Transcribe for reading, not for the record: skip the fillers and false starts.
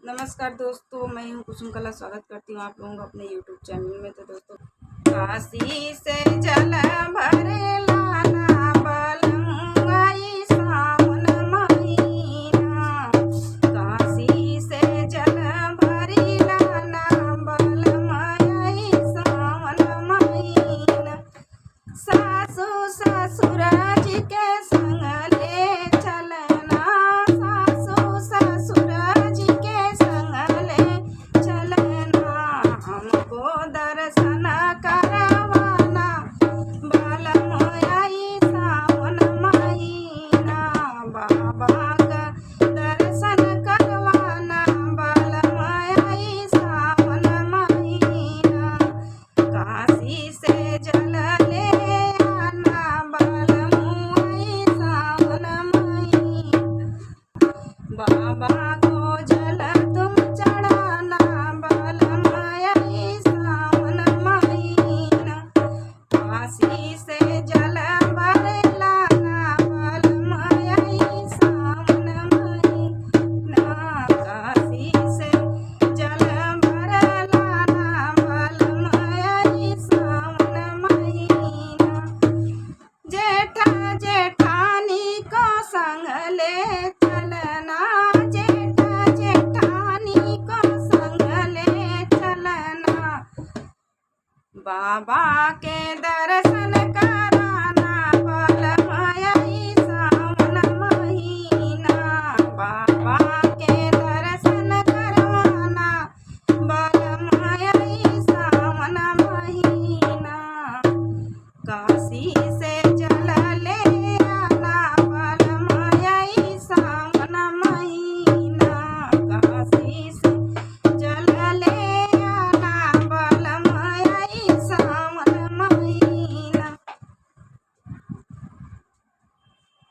नमस्कार दोस्तों, मैं हूं कुसुम कला। स्वागत करती हूं आप लोगों का अपने यूट्यूब चैनल में। तो दोस्तों, काशी से जल भरे लाना बलम आई सावन महीना। काशी से जल भरी लाना बलम आई सावन महीना। सासू ससुर जी के संग ले चलना, सासू ससुर जी के संग ले चलना। हमको दर्शन करवाना बलम आई सावन महीना। बाबा का दर्शन करवाना बलम आई सावन महीना। काशी से जल ले बाबा को जल तुम चढ़ाना बलम आई सावन महीना। काशी से जल भर लाना बलम आई सावन महीना। काशी से जल भर लाना बलम आई सावन महीना। जेठा जेठानी को संग ले चलना, जेठा जेठानी को संग ले चलना। बाबा के